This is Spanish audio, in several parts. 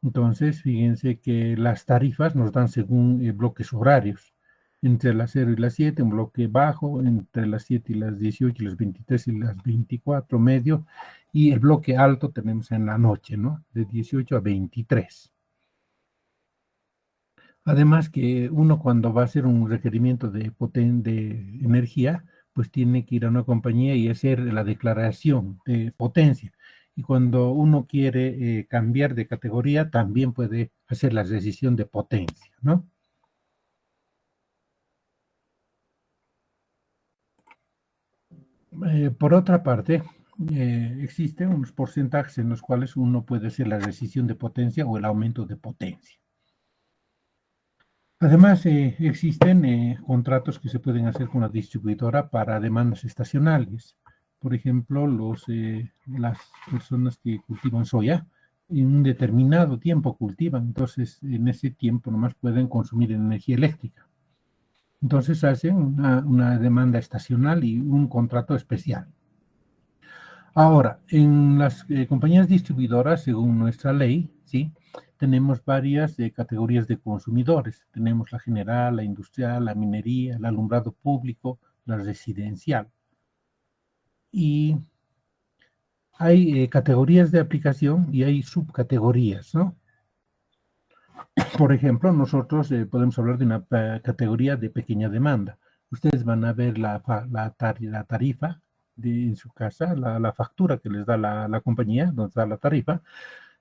Entonces, fíjense que las tarifas nos dan según bloques horarios. Entre las 0 y las 7, un bloque bajo, entre las 7 y las 18, y las 23 y las 24, medio, y el bloque alto tenemos en la noche, ¿no? De 18 a 23. Además que uno cuando va a hacer un requerimiento de energía, pues tiene que ir a una compañía y hacer la declaración de potencia. Y cuando uno quiere cambiar de categoría, también puede hacer la decisión de potencia, ¿no? Por otra parte, existen unos porcentajes en los cuales uno puede hacer la decisión de potencia o el aumento de potencia. Además, existen contratos que se pueden hacer con la distribuidora para demandas estacionales. Por ejemplo, las personas que cultivan soya, en un determinado tiempo cultivan, entonces en ese tiempo nomás pueden consumir energía eléctrica. Entonces hacen una demanda estacional y un contrato especial. Ahora, en las compañías distribuidoras, según nuestra ley, ¿sí? Tenemos varias categorías de consumidores. Tenemos la general, la industrial, la minería, el alumbrado público, la residencial. Y hay categorías de aplicación y hay subcategorías, ¿no? Por ejemplo, nosotros podemos hablar de una categoría de pequeña demanda. Ustedes van a ver la tarifa en su casa, la factura que les da la compañía, donde está la tarifa,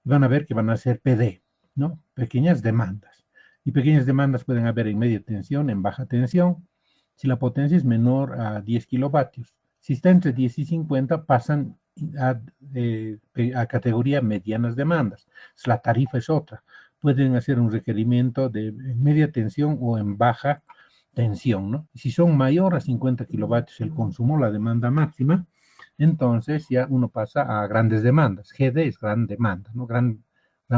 van a ver que van a ser PD, ¿no? Pequeñas demandas. Y pequeñas demandas pueden haber en media tensión, en baja tensión, si la potencia es menor a 10 kilovatios. Si está entre 10 y 50, pasan a categoría medianas demandas. La tarifa es otra. Pueden hacer un requerimiento de media tensión o en baja tensión, ¿no? Si son mayor a 50 kilovatios el consumo, la demanda máxima, entonces ya uno pasa a grandes demandas. GD es gran demanda, ¿no? Gran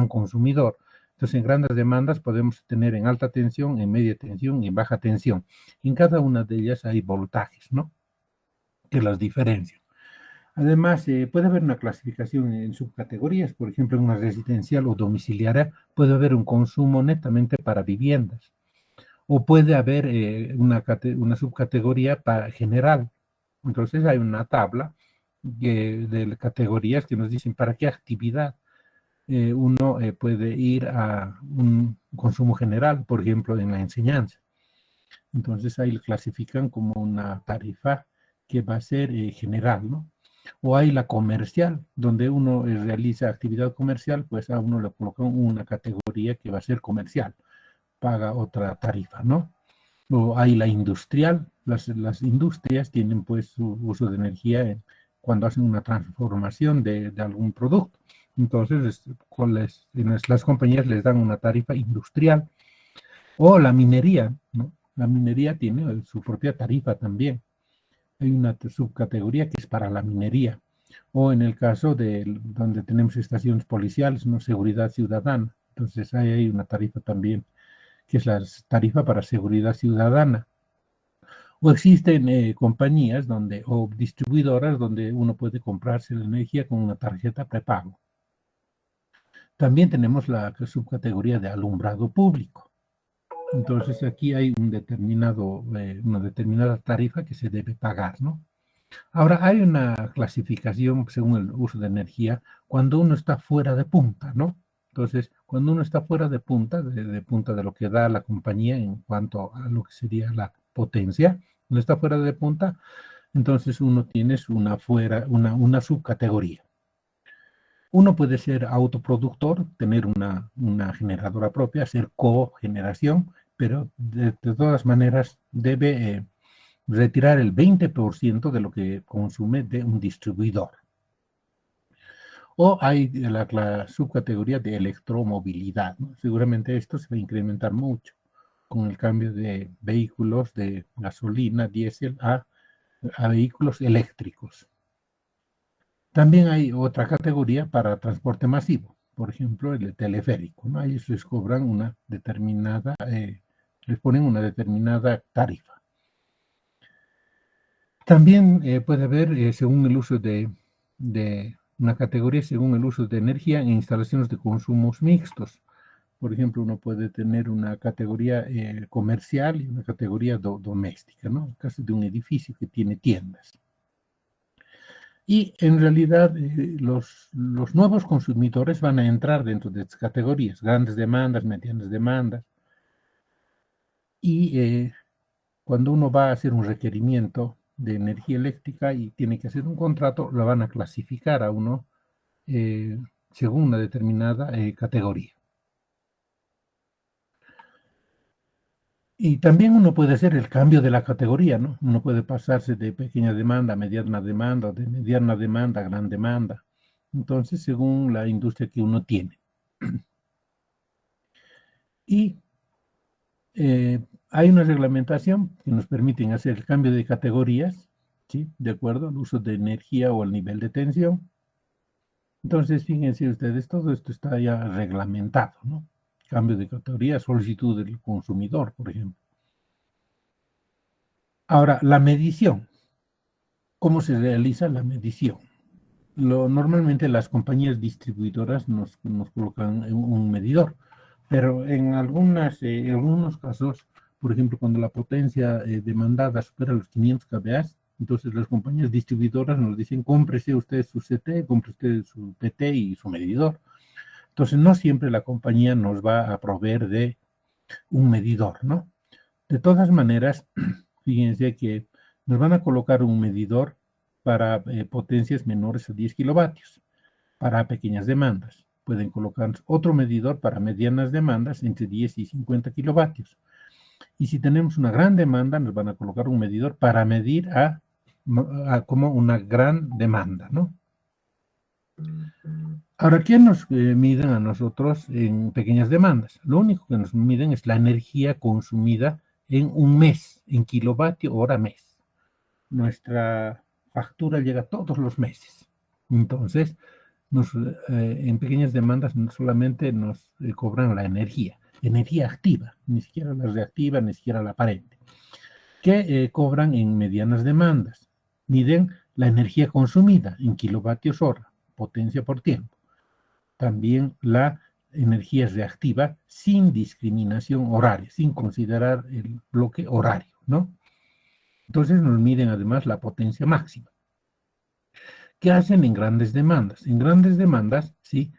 consumidor. Entonces, en grandes demandas podemos tener en alta tensión, en media tensión y en baja tensión. En cada una de ellas hay voltajes, ¿no? Que las diferencian. Además, puede haber una clasificación en subcategorías. Por ejemplo, en una residencial o domiciliaria puede haber un consumo netamente para viviendas. O puede haber una subcategoría para general. Entonces hay una tabla de categorías que nos dicen para qué actividad uno puede ir a un consumo general, por ejemplo, en la enseñanza. Entonces ahí lo clasifican como una tarifa que va a ser general, ¿no? O hay la comercial, donde uno realiza actividad comercial, pues a uno le colocan una categoría que va a ser comercial, paga otra tarifa, ¿no? O hay la industrial, las industrias tienen pues su uso de energía cuando hacen una transformación de algún producto. Entonces, las compañías les dan una tarifa industrial. O la minería, ¿no? La minería tiene su propia tarifa también. Hay una subcategoría que es para la minería. O en el caso de donde tenemos estaciones policiales, ¿no? Seguridad ciudadana. Entonces, ahí hay una tarifa también, que es la tarifa para seguridad ciudadana. O existen compañías o distribuidoras donde uno puede comprarse la energía con una tarjeta prepago. También tenemos la subcategoría de alumbrado público. Entonces aquí hay una determinada tarifa que se debe pagar, ¿no? Ahora hay una clasificación según el uso de energía cuando uno está fuera de punta, ¿no? Entonces, cuando uno está fuera de punta, de punta de lo que da la compañía en cuanto a lo que sería la potencia, no está fuera de punta, entonces uno tiene una subcategoría. Uno puede ser autoproductor, tener una generadora propia, hacer cogeneración, pero de todas maneras debe retirar el 20% de lo que consume de un distribuidor. O hay la subcategoría de electromovilidad, ¿no? Seguramente esto se va a incrementar mucho con el cambio de vehículos de gasolina, diésel a vehículos eléctricos. También hay otra categoría para transporte masivo, por ejemplo, el teleférico, ¿no? Ellos les cobran les ponen una determinada tarifa. También puede haber, según el uso de una categoría según el uso de energía en instalaciones de consumos mixtos. Por ejemplo, uno puede tener una categoría comercial y una categoría doméstica, ¿no? En el caso de un edificio que tiene tiendas. Y en realidad los nuevos consumidores van a entrar dentro de estas categorías, grandes demandas, medianas demandas. Y cuando uno va a hacer un requerimiento de energía eléctrica y tiene que hacer un contrato, lo van a clasificar a uno según una determinada categoría. Y también uno puede hacer el cambio de la categoría, ¿no? Uno puede pasarse de pequeña demanda a mediana demanda, de mediana demanda a gran demanda. Entonces, según la industria que uno tiene. Y hay una reglamentación que nos permite hacer el cambio de categorías, ¿sí? De acuerdo al uso de energía o al nivel de tensión. Entonces, fíjense ustedes, todo esto está ya reglamentado, ¿no? Cambio de categoría, solicitud del consumidor, por ejemplo. Ahora, la medición. ¿Cómo se realiza la medición? Normalmente las compañías distribuidoras nos colocan un medidor, pero en algunos casos, por ejemplo, cuando la potencia demandada supera los 500 kVA, entonces las compañías distribuidoras nos dicen, cómprese usted su CT, compre usted su PT y su medidor. Entonces, no siempre la compañía nos va a proveer de un medidor, ¿no? De todas maneras, fíjense que nos van a colocar un medidor para potencias menores a 10 kilovatios, para pequeñas demandas. Pueden colocar otro medidor para medianas demandas entre 10 y 50 kilovatios. Y si tenemos una gran demanda, nos van a colocar un medidor para medir como una gran demanda, ¿no? Ahora, ¿quién nos miden a nosotros en pequeñas demandas? Lo único que nos miden es la energía consumida en un mes, en kilovatio hora mes. Nuestra factura llega todos los meses. Entonces, en pequeñas demandas solamente nos cobran la energía activa, ni siquiera la reactiva, ni siquiera la aparente, que cobran en medianas demandas. Miden la energía consumida en kilovatios hora, potencia por tiempo. También la energía reactiva sin discriminación horaria, sin considerar el bloque horario, ¿no? Entonces nos miden además la potencia máxima. ¿Qué hacen en grandes demandas? En grandes demandas, sí,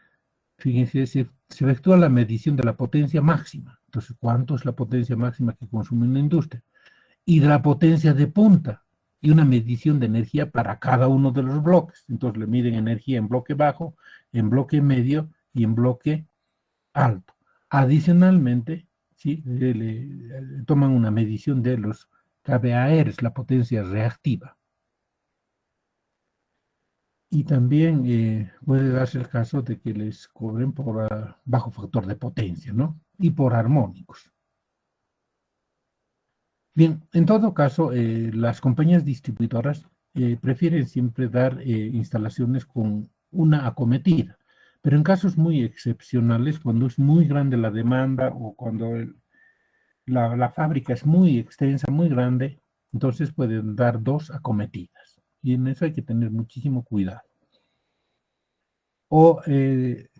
fíjense, se efectúa la medición de la potencia máxima. Entonces, ¿cuánto es la potencia máxima que consume una industria? Y de la potencia de punta, y una medición de energía para cada uno de los bloques. Entonces, le miden energía en bloque bajo, en bloque medio y en bloque alto. Adicionalmente, ¿sí? le toman una medición de los kVAR, la potencia reactiva. Y también puede darse el caso de que les cobren por bajo factor de potencia, ¿no? Y por armónicos. Bien, en todo caso, las compañías distribuidoras prefieren siempre dar instalaciones con una acometida, pero en casos muy excepcionales, cuando es muy grande la demanda o cuando la fábrica es muy extensa, muy grande, entonces pueden dar 2 acometidas. Y en eso hay que tener muchísimo cuidado. O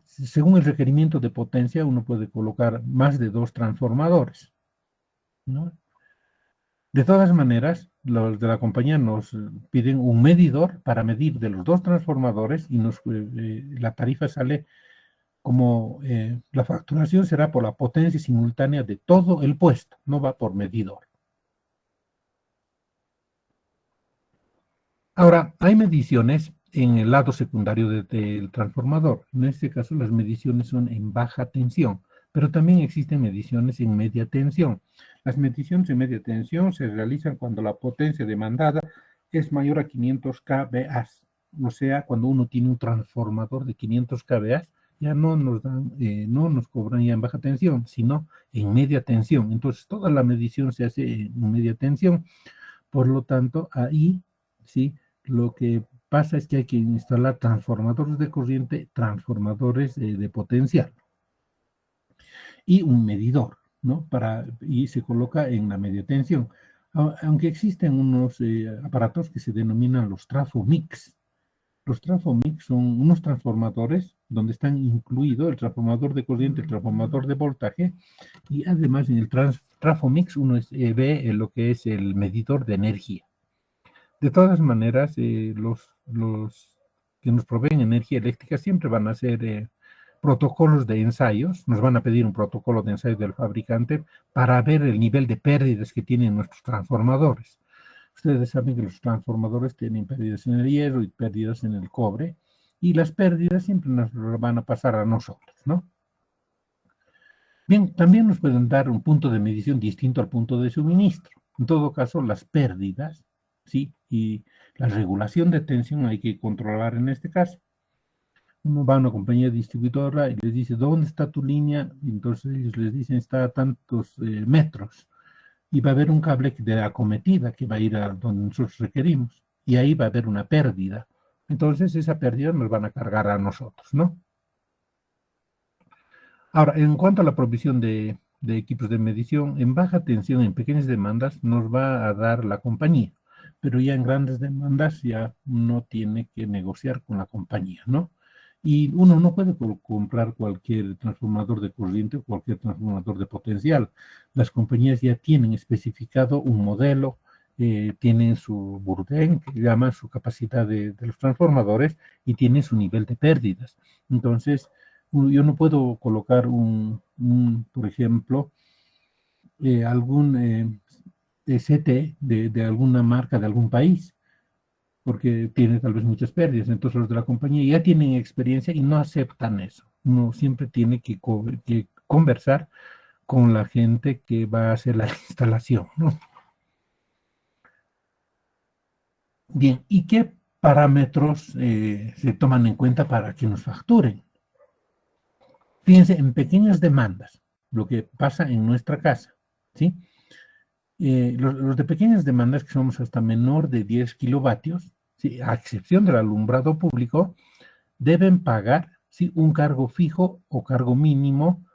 según el requerimiento de potencia, uno puede colocar más de 2 transformadores, ¿no? De todas maneras, los de la compañía nos piden un medidor para medir de los 2 transformadores y la tarifa sale como la facturación será por la potencia simultánea de todo el puesto, no va por medidor. Ahora, hay mediciones en el lado secundario del transformador. En este caso, las mediciones son en baja tensión, pero también existen mediciones en media tensión. Las mediciones en media tensión se realizan cuando la potencia demandada es mayor a 500 kVA. O sea, cuando uno tiene un transformador de 500 kVA, ya no nos cobran ya en baja tensión, sino en media tensión. Entonces, toda la medición se hace en media tensión. Por lo tanto, ahí, sí, lo que pasa es que hay que instalar transformadores de corriente, transformadores de potencial y un medidor, ¿no? Y se coloca en la media tensión. Aunque existen unos aparatos que se denominan los trafomix, Los Transfomix son unos transformadores donde están incluidos el transformador de corriente, el transformador de voltaje, y además en el Transfomix uno ve lo que es el medidor de energía. De todas maneras, los que nos proveen energía eléctrica siempre van a ser protocolos de ensayos, nos van a pedir un protocolo de ensayo del fabricante para ver el nivel de pérdidas que tienen nuestros transformadores. Ustedes saben que los transformadores tienen pérdidas en el hierro y pérdidas en el cobre, y las pérdidas siempre nos van a pasar a nosotros, ¿no? Bien, también nos pueden dar un punto de medición distinto al punto de suministro. En todo caso, las pérdidas, ¿sí? Y la regulación de tensión hay que controlar en este caso. Uno va a una compañía distribuidora y les dice, ¿dónde está tu línea? Y entonces ellos les dicen, está a tantos metros. Y va a haber un cable de acometida que va a ir a donde nosotros requerimos. Y ahí va a haber una pérdida. Entonces esa pérdida nos van a cargar a nosotros, ¿no? Ahora, en cuanto a la provisión de equipos de medición, en baja tensión, en pequeñas demandas, nos va a dar la compañía. Pero ya en grandes demandas ya uno tiene que negociar con la compañía, ¿no? Y uno no puede comprar cualquier transformador de corriente o cualquier transformador de potencial. Las compañías ya tienen especificado un modelo, tienen su burden, que llama su capacidad de los transformadores, y tienen su nivel de pérdidas. Entonces, yo no puedo colocar por ejemplo, algún CT de alguna marca de algún país, porque tiene tal vez muchas pérdidas. Entonces los de la compañía ya tienen experiencia y no aceptan eso. Uno siempre tiene que conversar con la gente que va a hacer la instalación, ¿no? Bien, ¿y qué parámetros se toman en cuenta para que nos facturen? Fíjense, en pequeñas demandas, lo que pasa en nuestra casa, ¿sí? Los de pequeñas demandas, que somos hasta menor de 10 kilovatios, ¿sí? A excepción del alumbrado público, deben pagar, ¿sí? Un cargo fijo o cargo mínimo,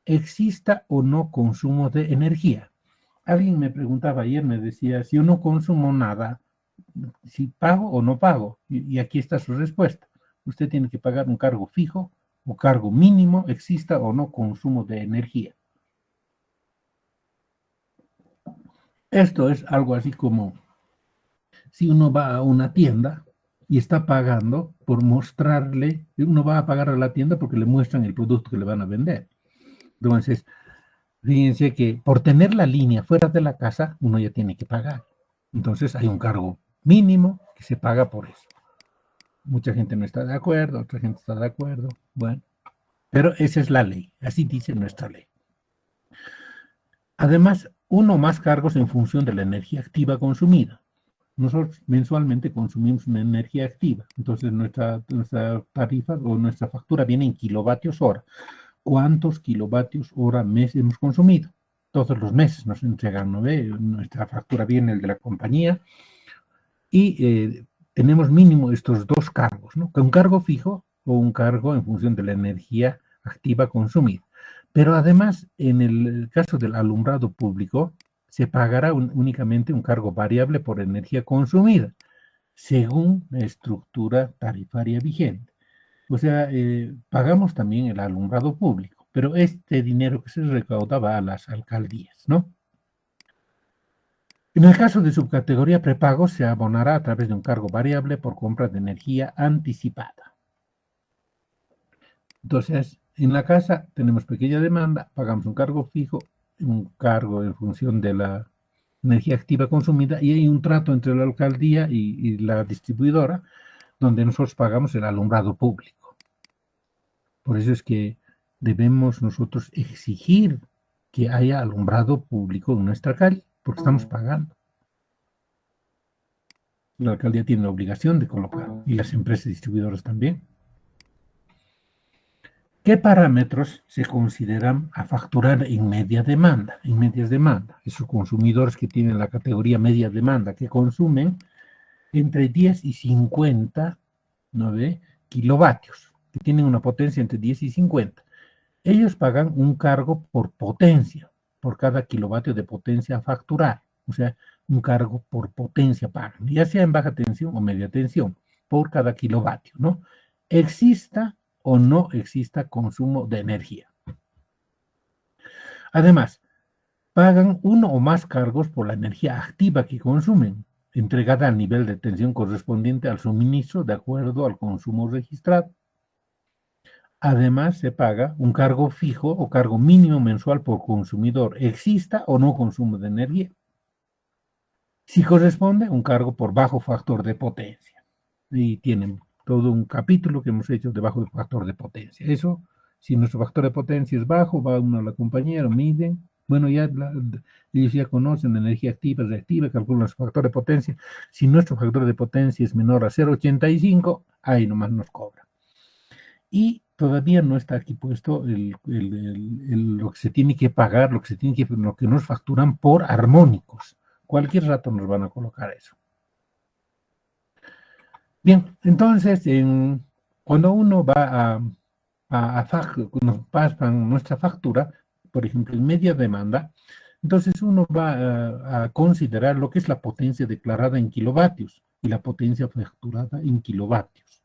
exista o no consumo de energía. Alguien me preguntaba ayer, me decía, si yo no consumo nada, si pago o no pago. Y aquí está su respuesta. Usted tiene que pagar un cargo fijo o cargo mínimo, exista o no consumo de energía. Esto es algo así como si uno va a una tienda y está pagando por mostrarle, uno va a pagar a la tienda porque le muestran el producto que le van a vender. Entonces, fíjense que por tener la línea fuera de la casa, uno ya tiene que pagar. Entonces hay un cargo mínimo que se paga por eso. Mucha gente no está de acuerdo, otra gente está de acuerdo. Bueno, pero esa es la ley, así dice nuestra ley. Además, uno o más cargos en función de la energía activa consumida. Nosotros mensualmente consumimos una energía activa, entonces nuestra tarifa o nuestra factura viene en kilovatios hora. ¿Cuántos kilovatios hora mes hemos consumido? Todos los meses nos entregan, ¿no ve? Nuestra factura viene el de la compañía y tenemos mínimo estos dos cargos, ¿no? Un cargo fijo o un cargo en función de la energía activa consumida. Pero además, en el caso del alumbrado público, se pagará únicamente un cargo variable por energía consumida, según la estructura tarifaria vigente. O sea, pagamos también el alumbrado público, pero este dinero que se recauda va a las alcaldías, ¿no? En el caso de subcategoría prepago, se abonará a través de un cargo variable por compra de energía anticipada. Entonces, en la casa tenemos pequeña demanda, pagamos un cargo fijo, un cargo en función de la energía activa consumida, y hay un trato entre la alcaldía y la distribuidora, donde nosotros pagamos el alumbrado público. Por eso es que debemos nosotros exigir que haya alumbrado público en nuestra calle, porque estamos pagando. La alcaldía tiene la obligación de colocar, y las empresas distribuidoras también. ¿Qué parámetros se consideran a facturar en media demanda? En medias demanda, esos consumidores que tienen la categoría media demanda, que consumen entre 10 y 50, ¿no ve?, kilovatios, que tienen una potencia entre 10 y 50. Ellos pagan un cargo por potencia, por cada kilovatio de potencia a facturar. O sea, un cargo por potencia pagan, ya sea en baja tensión o media tensión. por cada kilovatio, ¿no? Exista o no exista consumo de energía. Además, pagan uno o más cargos por la energía activa que consumen, entregada al nivel de tensión correspondiente al suministro de acuerdo al consumo registrado. Además, se paga un cargo fijo o cargo mínimo mensual por consumidor, exista o no consumo de energía. Si corresponde, un cargo por bajo factor de potencia. Y tienen todo un capítulo que hemos hecho de bajo factor de potencia. Eso, si nuestro factor de potencia es bajo, va uno a la compañía, lo miden. Bueno, ellos ya conocen energía activa, reactiva, calculan su factor de potencia. Si nuestro factor de potencia es menor a 0,85, ahí nomás nos cobra. Y todavía no está aquí puesto lo que se tiene que pagar, lo que nos facturan por armónicos. Cualquier rato nos van a colocar eso. Bien, entonces, cuando uno va nos pasan nuestra factura, por ejemplo, en media demanda, entonces uno va a considerar lo que es la potencia declarada en kilovatios y la potencia facturada en kilovatios.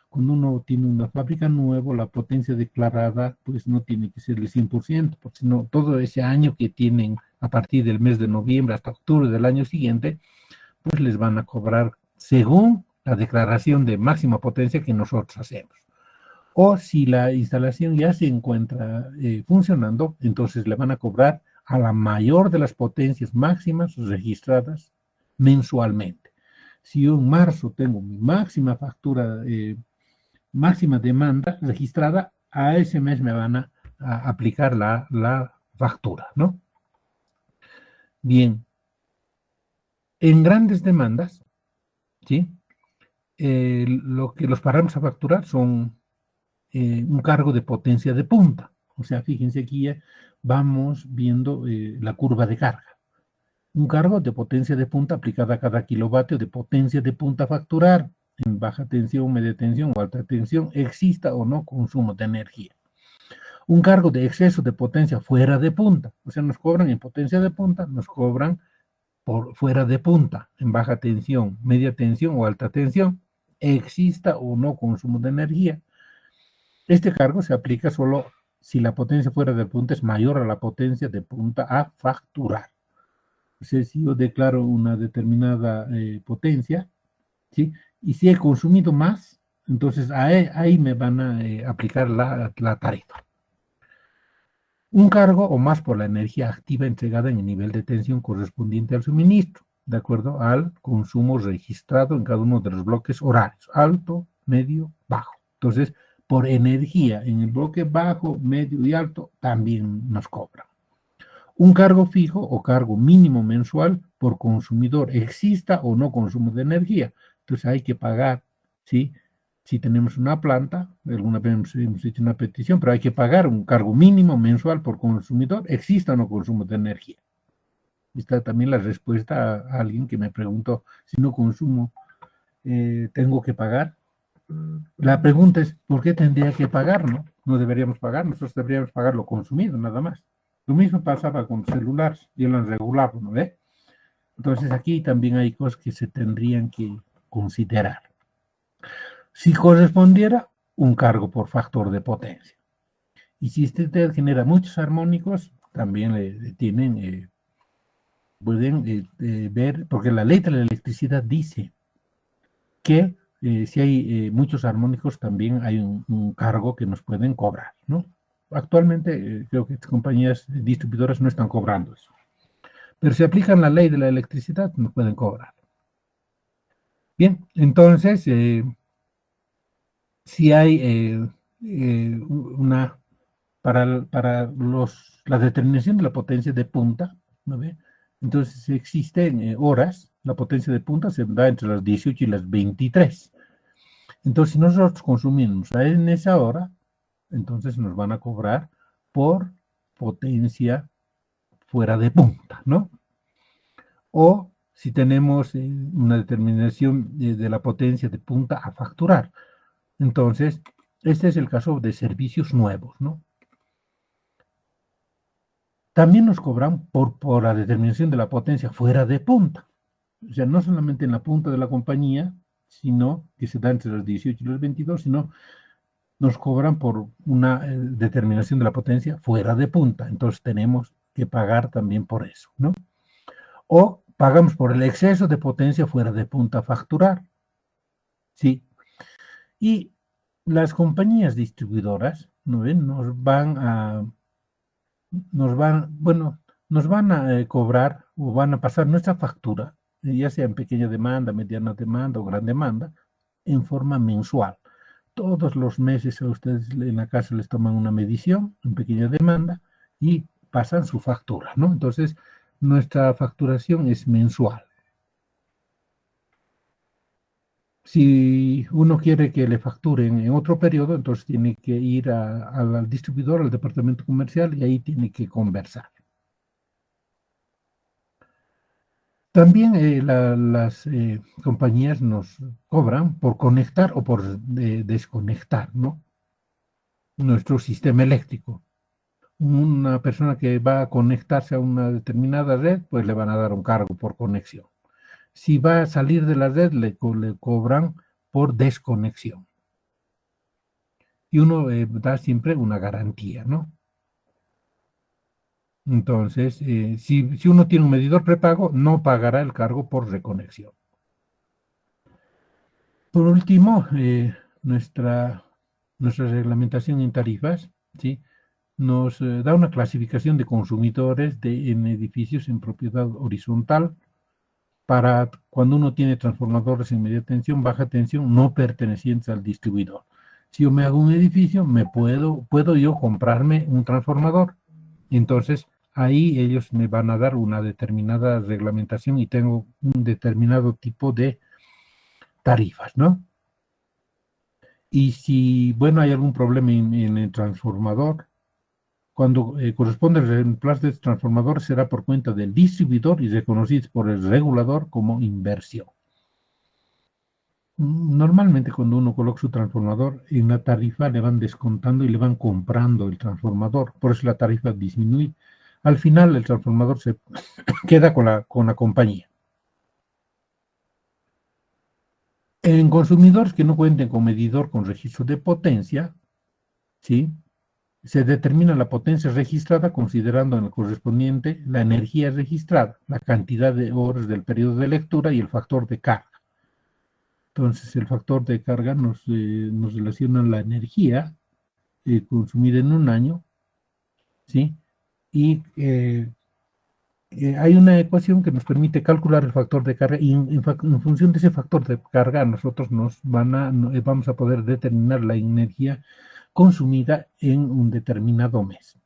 Cuando uno tiene una fábrica nueva, la potencia declarada pues no tiene que ser el 100%, porque si no, todo ese año que tienen a partir del mes de noviembre hasta octubre del año siguiente, pues les van a cobrar según la declaración de máxima potencia que nosotros hacemos. O si la instalación ya se encuentra funcionando, entonces le van a cobrar a la mayor de las potencias máximas registradas mensualmente. Si yo en marzo tengo mi máxima factura, máxima demanda registrada, a ese mes me van a aplicar la factura, ¿no? Bien, en grandes demandas, ¿sí? Lo que los paramos a facturar son un cargo de potencia de punta. O sea, fíjense aquí ya vamos viendo la curva de carga. Un cargo de potencia de punta aplicada a cada kilovatio de potencia de punta a facturar en baja tensión, media tensión o alta tensión, exista o no consumo de energía. Un cargo de exceso de potencia fuera de punta. O sea, nos cobran en potencia de punta, nos cobran por fuera de punta, en baja tensión, media tensión o alta tensión, exista o no consumo de energía. Este cargo se aplica solo si la potencia fuera de punta es mayor a la potencia de punta a facturar. O sea, si yo declaro una determinada potencia, ¿sí? Y si he consumido más, entonces ahí me van a aplicar la tarifa. Un cargo o más por la energía activa entregada en el nivel de tensión correspondiente al suministro, de acuerdo al consumo registrado en cada uno de los bloques horarios, alto, medio, bajo. Entonces, por energía en el bloque bajo, medio y alto, también nos cobran. Un cargo fijo o cargo mínimo mensual por consumidor, exista o no consumo de energía. Entonces hay que pagar, ¿sí? Si tenemos una planta, alguna vez hemos hecho una petición, pero hay que pagar un cargo mínimo mensual por consumidor, exista o no consumo de energía. Está también la respuesta a alguien que me preguntó, si no consumo, ¿tengo que pagar? La pregunta es, ¿por qué tendría que pagar, no? No deberíamos pagar, nosotros deberíamos pagar lo consumido, nada más. Lo mismo pasaba con celulares, ya lo han regulado, ¿no ve? Entonces aquí también hay cosas que se tendrían que considerar. Si correspondiera, un cargo por factor de potencia. Y si usted genera muchos armónicos, también pueden ver, porque la ley de la electricidad dice que si hay muchos armónicos, también hay un cargo que nos pueden cobrar, ¿no? Actualmente creo que compañías distribuidoras no están cobrando eso. Pero si aplican la ley de la electricidad, nos pueden cobrar. Bien, entonces, si hay para la determinación de la potencia de punta, ¿no ve? Entonces, si existen horas, la potencia de punta se da entre las 18 y las 23. Entonces, si nosotros consumimos en esa hora, entonces nos van a cobrar por potencia fuera de punta, ¿no? O si tenemos una determinación de la potencia de punta a facturar. Entonces, este es el caso de servicios nuevos, ¿no? También nos cobran por la determinación de la potencia fuera de punta. O sea, no solamente en la punta de la compañía, sino que se da entre las 18 y los 22, sino nos cobran por una determinación de la potencia fuera de punta. Entonces tenemos que pagar también por eso, ¿no? O pagamos por el exceso de potencia fuera de punta a facturar, ¿sí? Y las compañías distribuidoras, ¿no ven? Bueno, nos van a cobrar o van a pasar nuestra factura, ya sea en pequeña demanda, mediana demanda o gran demanda, en forma mensual. Todos los meses a ustedes en la casa les toman una medición en pequeña demanda y pasan su factura, ¿no? Entonces, nuestra facturación es mensual. Si uno quiere que le facturen en otro periodo, entonces tiene que ir al distribuidor, al departamento comercial, y ahí tiene que conversar. También las compañías nos cobran por conectar o por desconectar, ¿no? Nuestro sistema eléctrico. Una persona que va a conectarse a una determinada red, pues le van a dar un cargo por conexión. Si va a salir de la red, le cobran por desconexión. Y uno da siempre una garantía, ¿no? Entonces, si uno tiene un medidor prepago, no pagará el cargo por reconexión. Por último, nuestra reglamentación en tarifas, ¿sí? Nos da una clasificación de consumidores en edificios en propiedad horizontal para cuando uno tiene transformadores en media tensión, baja tensión, no pertenecientes al distribuidor. Si yo me hago un edificio, puedo yo comprarme un transformador. Entonces, ahí ellos me van a dar una determinada reglamentación y tengo un determinado tipo de tarifas, ¿no? Y si, bueno, hay algún problema en el transformador, cuando corresponde el reemplazo de este transformador será por cuenta del distribuidor y reconocido por el regulador como inversión. Normalmente cuando uno coloca su transformador, en la tarifa le van descontando y le van comprando el transformador, por eso la tarifa disminuye. Al final el transformador se queda con la compañía. En consumidores que no cuenten con medidor con registro de potencia, ¿sí? Se determina la potencia registrada considerando en el correspondiente la energía registrada, la cantidad de horas del periodo de lectura y el factor de carga. Entonces, el factor de carga nos relaciona la energía consumida en un año, ¿sí? Y hay una ecuación que nos permite calcular el factor de carga y en función de ese factor de carga nosotros vamos a poder determinar la energía consumida en un determinado mes.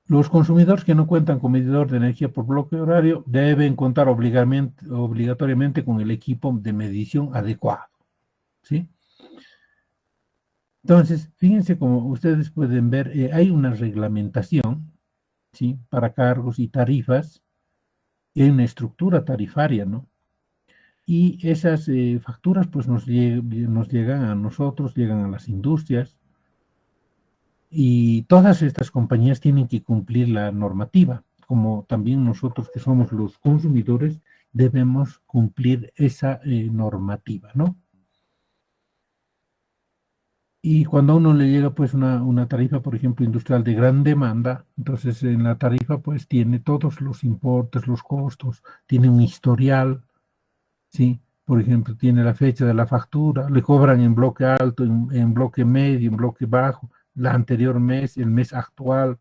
Los consumidores que no cuentan con medidor de energía por bloque horario deben contar obligatoriamente con el equipo de medición adecuado, ¿sí? Entonces, fíjense como ustedes pueden ver, hay una reglamentación, ¿sí? Para cargos y tarifas, y hay una estructura tarifaria, ¿no? Y esas facturas pues nos llegan a nosotros, llegan a las industrias, y todas estas compañías tienen que cumplir la normativa, como también nosotros que somos los consumidores debemos cumplir esa normativa, ¿no? Y cuando a uno le llega pues una tarifa, por ejemplo, industrial de gran demanda, entonces en la tarifa pues tiene todos los importes, los costos, tiene un historial, ¿sí? Por ejemplo, tiene la fecha de la factura, le cobran en bloque alto, en bloque medio, en bloque bajo, la anterior mes, el mes actual,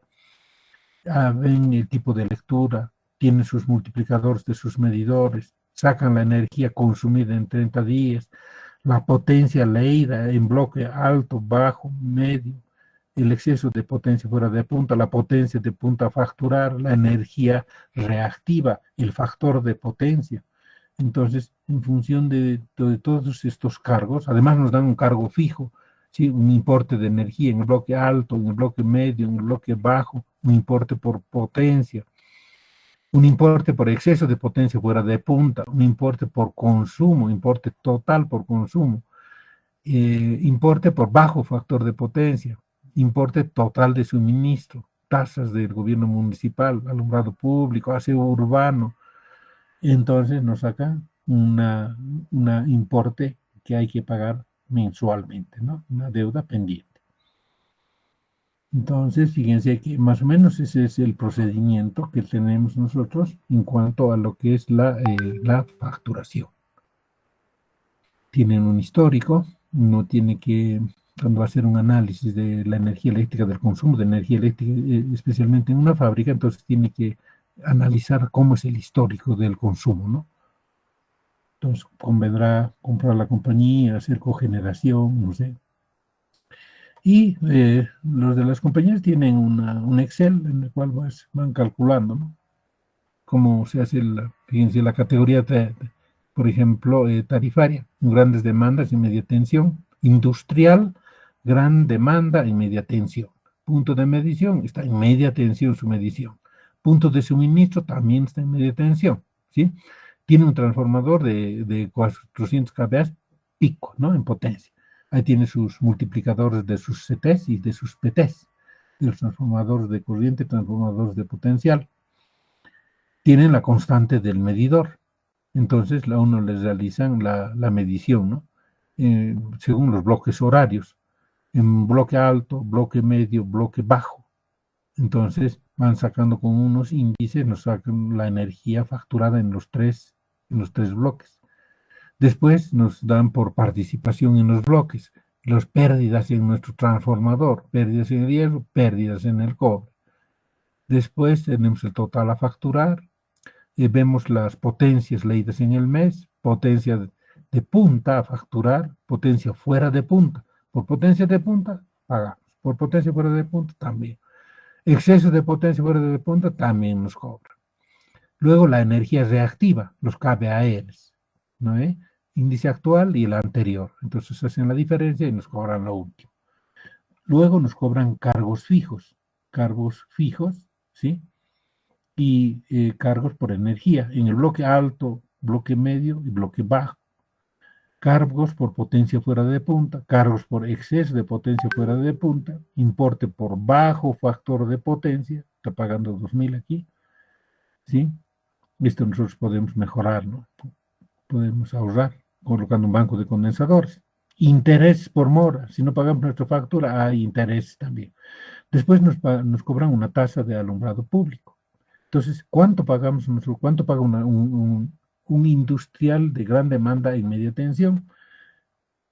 ven el tipo de lectura, tienen sus multiplicadores de sus medidores, sacan la energía consumida en 30 días, la potencia leída en bloque alto, bajo, medio, el exceso de potencia fuera de punta, la potencia de punta a facturar, la energía reactiva, el factor de potencia. Entonces, en función de todos estos cargos, además nos dan un cargo fijo, ¿sí? Un importe de energía en el bloque alto, en el bloque medio, en el bloque bajo, un importe por potencia, un importe por exceso de potencia fuera de punta, un importe por consumo, importe total por consumo, importe por bajo factor de potencia, importe total de suministro, tasas del gobierno municipal, alumbrado público, aseo urbano. Entonces nos sacan una importe que hay que pagar mensualmente, ¿no? Una deuda pendiente. Entonces, fíjense que más o menos ese es el procedimiento que tenemos nosotros en cuanto a lo que es la facturación. Tienen un histórico, uno tiene que, cuando va a hacer un análisis de la energía eléctrica, del consumo de energía eléctrica, especialmente en una fábrica, entonces tiene que analizar cómo es el histórico del consumo, ¿no? Entonces convendrá comprar la compañía, hacer cogeneración, no sé. Y los de las compañías tienen un Excel en el cual van calculando, ¿no? Cómo se hace fíjense, la categoría, por ejemplo, tarifaria, grandes demandas y media tensión, industrial, gran demanda y media tensión. Punto de medición, está en media tensión su medición. Punto de suministro también está en media tensión, ¿sí? Tiene un transformador de 400 kVA pico, ¿no? En potencia. Ahí tiene sus multiplicadores de sus CTs y de sus PTs, de los transformadores de corriente, transformadores de potencial. Tienen la constante del medidor. Entonces, a uno les realizan la medición, ¿no? Según los bloques horarios. En bloque alto, bloque medio, bloque bajo. Entonces, van sacando con unos índices, nos sacan la energía facturada en los tres bloques. Después nos dan por participación en los bloques, las pérdidas en nuestro transformador, pérdidas en el hierro, pérdidas en el cobre. Después tenemos el total a facturar, vemos las potencias leídas en el mes, potencia de punta a facturar, potencia fuera de punta. Por potencia de punta, pagamos. Por potencia fuera de punta, también. Exceso de potencia fuera de punta, también nos cobran. Luego la energía reactiva, los kVARs, ¿no? Índice actual y el anterior. Entonces hacen la diferencia y nos cobran lo último. Luego nos cobran cargos fijos, ¿sí? Y cargos por energía, en el bloque alto, bloque medio y bloque bajo. Cargos por potencia fuera de punta, cargos por exceso de potencia fuera de punta, importe por bajo factor de potencia, está pagando 2.000 aquí, ¿sí? Esto nosotros podemos mejorar, ¿no? Podemos ahorrar colocando un banco de condensadores. Interés por mora, si no pagamos nuestra factura, hay interés también. Después nos cobran una tasa de alumbrado público. Entonces, ¿cuánto pagamos nosotros? ¿Cuánto paga un industrial de gran demanda en media tensión?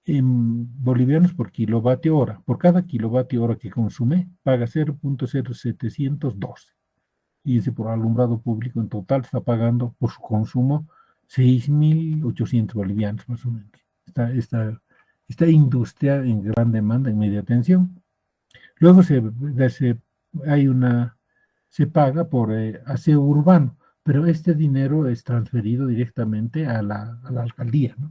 En bolivianos por kilovatio hora. Por cada kilovatio hora que consume, paga 0.0712. Y ese por alumbrado público en total está pagando por su consumo 6.800 bolivianos más o menos. Esta industria en gran demanda en media tensión. Luego se paga por aseo urbano, pero este dinero es transferido directamente a la alcaldía, ¿no?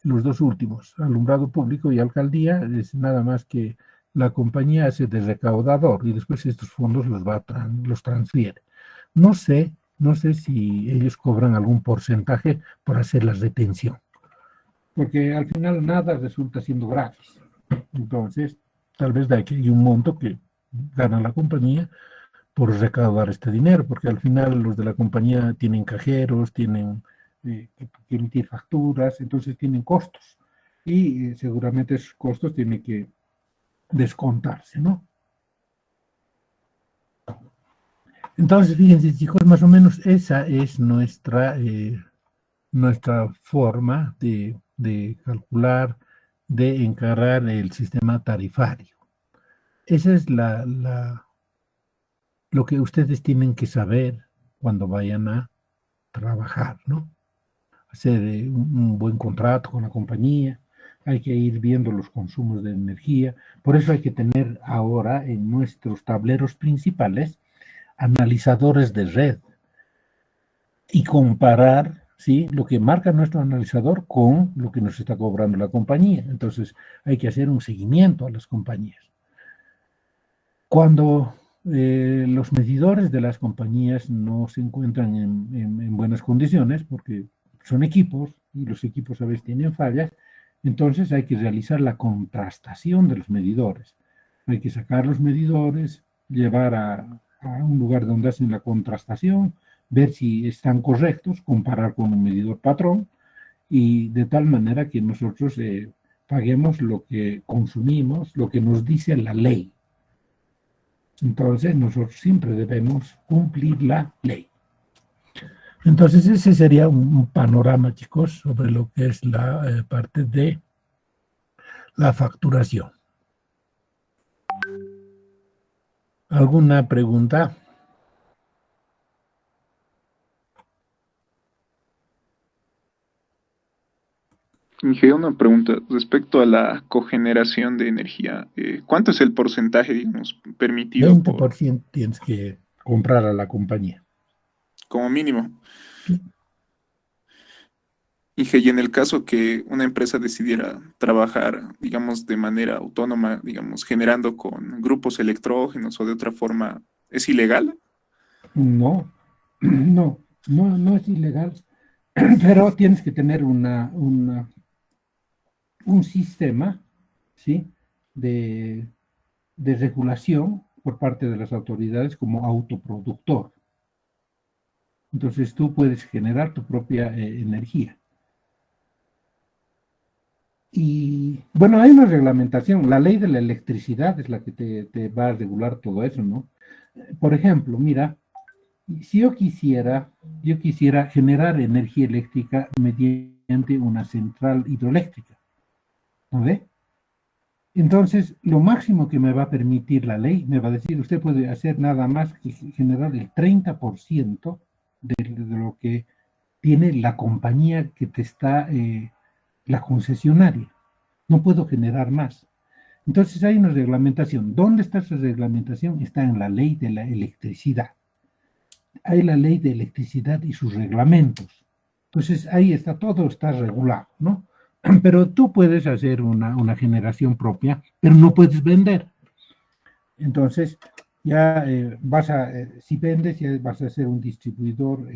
Los dos últimos, alumbrado público y alcaldía, es nada más que la compañía hace de recaudador y después estos fondos los transfiere. No sé si ellos cobran algún porcentaje por hacer la retención, porque al final nada resulta siendo gratis. Entonces, tal vez de aquí hay un monto que gana la compañía por recaudar este dinero, porque al final los de la compañía tienen cajeros, tienen que emitir facturas, entonces tienen costos. Y seguramente esos costos tienen que descontarse, ¿no? Entonces, fíjense, chicos, más o menos esa es nuestra forma de calcular, de encarar el sistema tarifario. Esa es lo que ustedes tienen que saber cuando vayan a trabajar, ¿no? Hacer un buen contrato con la compañía, hay que ir viendo los consumos de energía. Por eso hay que tener ahora en nuestros tableros principales analizadores de red y comparar, ¿sí?, lo que marca nuestro analizador con lo que nos está cobrando la compañía. Entonces hay que hacer un seguimiento a las compañías. Cuando los medidores de las compañías no se encuentran en buenas condiciones, porque son equipos y los equipos a veces tienen fallas, entonces hay que realizar la contrastación de los medidores. Hay que sacar los medidores, llevar a un lugar donde hacen la contrastación, ver si están correctos, comparar con un medidor patrón, y de tal manera que nosotros paguemos lo que consumimos, lo que nos dice la ley. Entonces nosotros siempre debemos cumplir la ley. Entonces ese sería un panorama, chicos, sobre lo que es la parte de la facturación. ¿Alguna pregunta? Inge, una pregunta respecto a la cogeneración de energía. ¿Cuánto es el porcentaje, digamos, permitido por, 20% tienes que comprar a la compañía. como mínimo? Sí. Inge, y en el caso que una empresa decidiera trabajar, digamos, de manera autónoma, digamos, generando con grupos electrógenos o de otra forma, ¿es ilegal? No, no es ilegal, pero tienes que tener un sistema, ¿sí? de, de regulación por parte de las autoridades como autoproductor. Entonces tú puedes generar tu propia energía. Y bueno, hay una reglamentación, la ley de la electricidad es la que te va a regular todo eso, ¿no? Por ejemplo, mira, si yo quisiera generar energía eléctrica mediante una central hidroeléctrica, ¿no ve? Entonces, lo máximo que me va a permitir la ley, me va a decir, usted puede hacer nada más que generar el 30% de lo que tiene la compañía que te está, la concesionaria. No puedo generar más. Entonces hay una reglamentación. ¿Dónde está esa reglamentación? Está en la ley de la electricidad. Hay la ley de electricidad y sus reglamentos. Entonces ahí está, todo está regulado, ¿no? Pero tú puedes hacer una generación propia, pero no puedes vender. Entonces, ya si vendes, ya vas a ser un distribuidor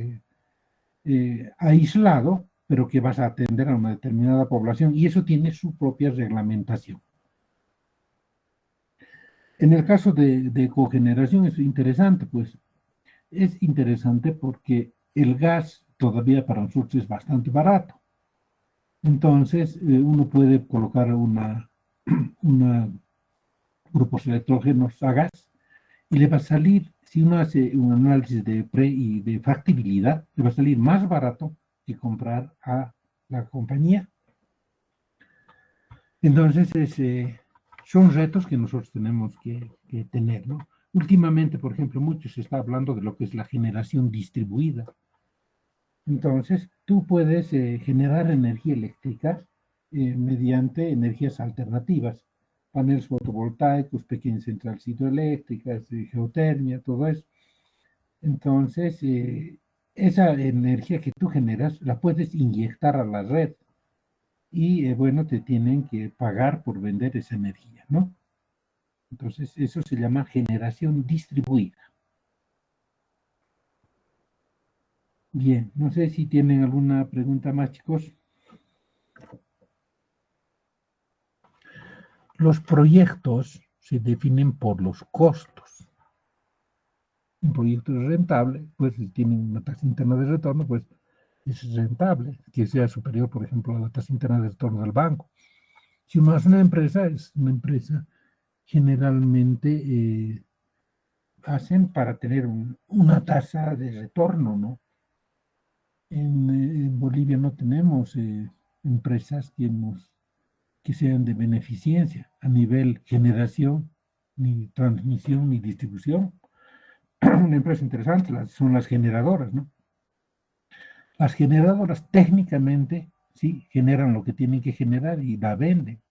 aislado, pero que vas a atender a una determinada población y eso tiene su propia reglamentación. En el caso de cogeneración es interesante, pues es interesante porque el gas todavía para nosotros es bastante barato. Entonces, uno puede colocar una grupos electrógenos a gas y le va a salir, si uno hace un análisis de pre y de factibilidad, le va a salir más barato que comprar a la compañía. Entonces, son retos que nosotros tenemos que tener, ¿no? Últimamente, por ejemplo, mucho se está hablando de lo que es la generación distribuida. Entonces, tú puedes generar energía eléctrica mediante energías alternativas, paneles fotovoltaicos, pequeñas centrales hidroeléctricas, geotermia, todo eso. Entonces, esa energía que tú generas la puedes inyectar a la red y, bueno, te tienen que pagar por vender esa energía, ¿no? Entonces, eso se llama generación distribuida. Bien, no sé si tienen alguna pregunta más, chicos. Los proyectos se definen por los costos. Un proyecto es rentable, pues si tiene una tasa interna de retorno, pues es rentable, que sea superior, por ejemplo, a la tasa interna de retorno del banco. Si uno hace una empresa, es una empresa generalmente hacen para tener una tasa de retorno, ¿no? En Bolivia no tenemos empresas que sean de beneficencia a nivel generación, ni transmisión, ni distribución. Una empresa interesante son las generadoras, ¿no? Las generadoras técnicamente sí generan lo que tienen que generar y la venden.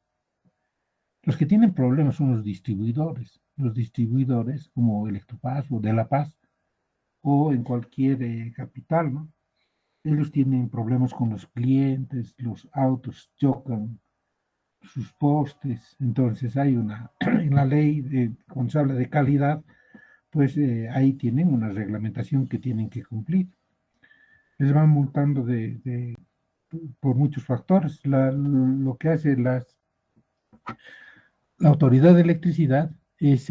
Los que tienen problemas son los distribuidores. Los distribuidores como Electropaz o De La Paz o en cualquier capital, ¿no? Ellos tienen problemas con los clientes, los autos chocan, sus postes, entonces hay en la ley, cuando se habla de calidad, pues ahí tienen una reglamentación que tienen que cumplir. Les van multando por muchos factores. Lo que hace la autoridad de electricidad es,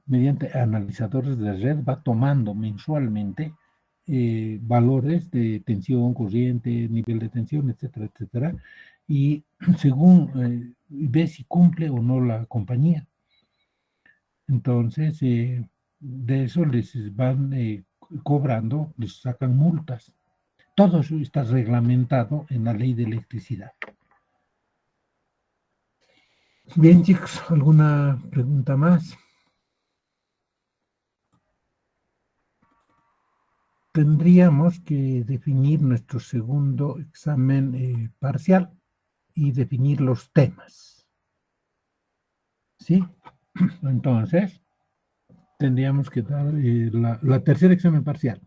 mediante analizadores de red, va tomando mensualmente valores de tensión, corriente, nivel de tensión, etcétera, etcétera, y según ve si cumple o no la compañía. Entonces, de eso les van cobrando, les sacan multas. Todo eso está reglamentado en la ley de electricidad. Bien, chicos, ¿alguna pregunta más? Tendríamos que definir nuestro segundo examen parcial y definir los temas. ¿Sí? Entonces, tendríamos que dar la tercera examen parcial.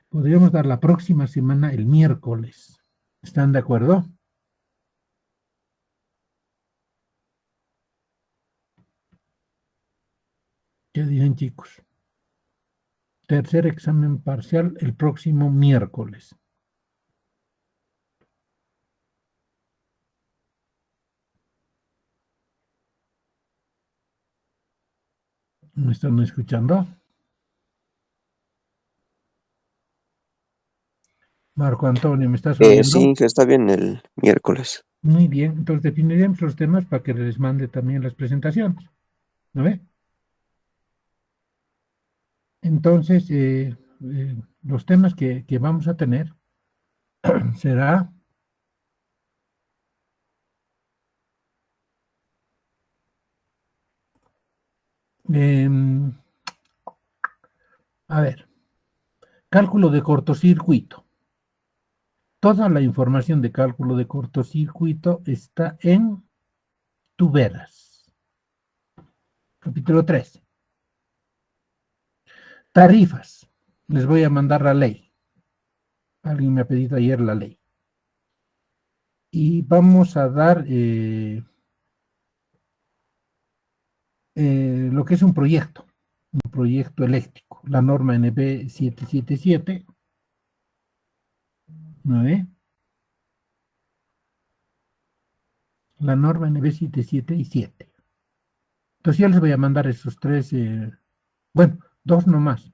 Podríamos dar la próxima semana, el miércoles. ¿Están de acuerdo? ¿Qué dicen, chicos? Tercer examen parcial el próximo miércoles. ¿Me están escuchando? Marco Antonio, ¿me estás oyendo? Sí, que está bien el miércoles. Muy bien, entonces definiremos los temas para que les mande también las presentaciones. ¿No ve? Entonces, los temas que vamos a tener será a ver, cálculo de cortocircuito. Toda la información de cálculo de cortocircuito está en tuberas. Capítulo 13. Tarifas. Les voy a mandar la ley. Alguien me ha pedido ayer la ley. Y vamos a dar lo que es un proyecto eléctrico. La norma NB 777. ¿No ve? La norma NB 77 y 7. Entonces ya les voy a mandar esos tres, bueno, dos nomás,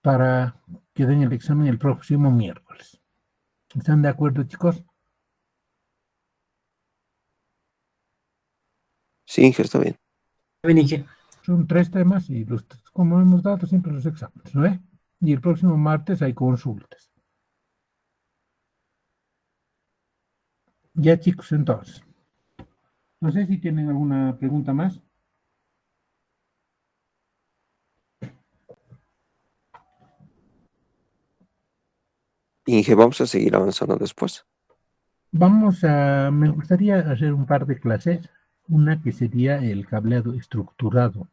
para que den el examen el próximo miércoles. ¿Están de acuerdo, chicos? Sí, que está bien. Son tres temas y los, como hemos dado siempre los exámenes, ¿no ve? Y el próximo martes hay consultas. Ya, chicos, entonces. No sé si tienen alguna pregunta más. Inge, vamos a seguir avanzando después. Me gustaría hacer un par de clases. Una que sería el cableado estructurado.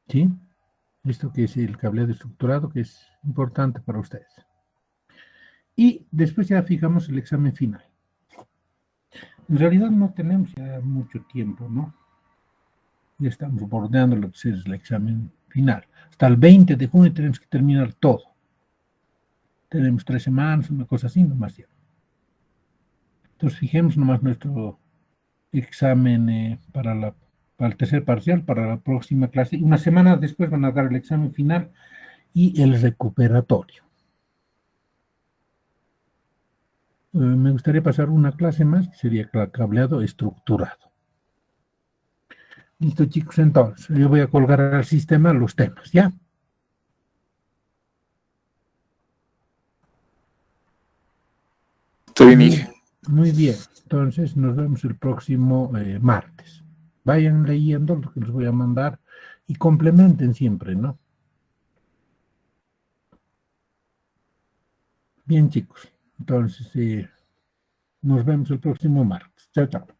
¿Sí? Esto que es el cableado estructurado, que es importante para ustedes. Y después ya fijamos el examen final. En realidad no tenemos ya mucho tiempo, ¿no? Ya estamos bordeando lo que es el examen final. Hasta el 20 de junio tenemos que terminar todo. Tenemos 3 semanas, una cosa así, nomás ya. Entonces fijemos nomás nuestro examen para el tercer parcial, para la próxima clase. Una semana después van a dar el examen final y el recuperatorio. Me gustaría pasar una clase más, que sería cableado estructurado. Listo, chicos, entonces, yo voy a colgar al sistema los temas, ¿ya? Está bien, Inge. Muy bien, entonces nos vemos el próximo martes. Vayan leyendo lo que les voy a mandar y complementen siempre, ¿no? Bien, chicos, entonces nos vemos el próximo martes. Chao, chao.